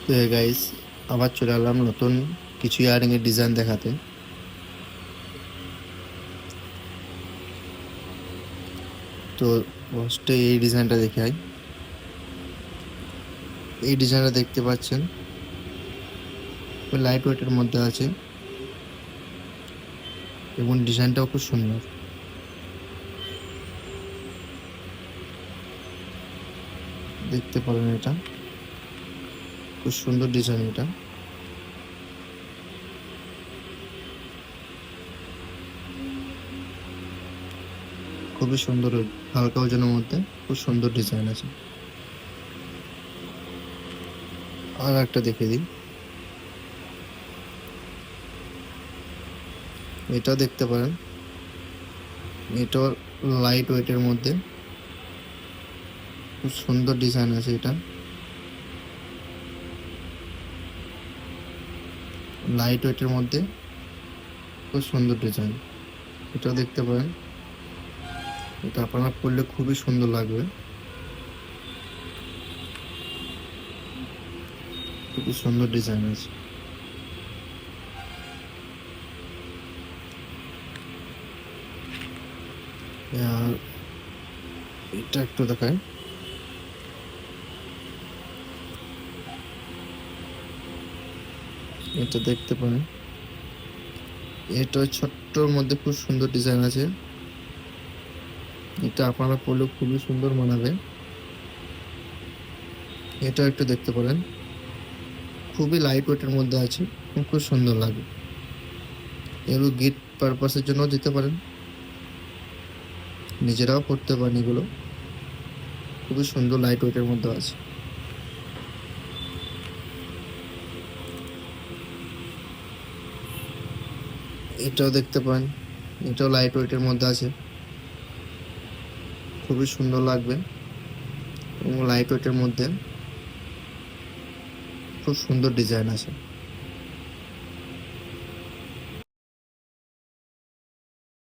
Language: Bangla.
তো গাইস, আবার চলে এলাম নতুন কিছু ইয়ারিং এর ডিজাইন দেখাতে। তো ফার্স্টে এই ডিজাইনটা দেখাই। এই ডিজাইনটা দেখতে পাচ্ছেন, লাইট ওয়েটের মধ্যে আছে এবং ডিজাইনটাও খুব সুন্দর। দেখতে পারেন, এটা খুব সুন্দর ডিজাইন। এটা খুবই সুন্দর, হালকা ওজনের মধ্যে খুব সুন্দর ডিজাইন আছে। আর একটা দেখে দিই, এটাও দেখতে পারেন। এটাও লাইট ওয়েটের মধ্যে খুব সুন্দর ডিজাইন আছে। এটা লাইট ওয়েটের মধ্যে খুব সুন্দর ডিজাইন। এটাও দেখতে পারেন। এটা আপনারা পরলে খুবই সুন্দর লাগবে, খুবই সুন্দর ডিজাইন আছে। আর এটা একটু দেখায়, এটা দেখতে পারেন। এটা ছোট্টর মধ্যে খুব সুন্দর ডিজাইন আছে। এটা আপনারা পরলে খুবই সুন্দর মানাবে। এটা একটু দেখতে পারেন, খুবই লাইট ওয়েটের মধ্যে আছে, খুব সুন্দর লাগে। এগুলো গিফট পারপাসের জন্য দিতে পারেন, নিজেরাও পড়তে পারেন। এগুলো খুবই সুন্দর লাইট ওয়েটের মধ্যে আছে। এটাও দেখতে পারেন, এটাও লাইট ওয়েটের মধ্যে আছে, খুবই সুন্দর লাগবে এবং লাইট ওয়েটের মধ্যে খুব সুন্দর ডিজাইন আছে।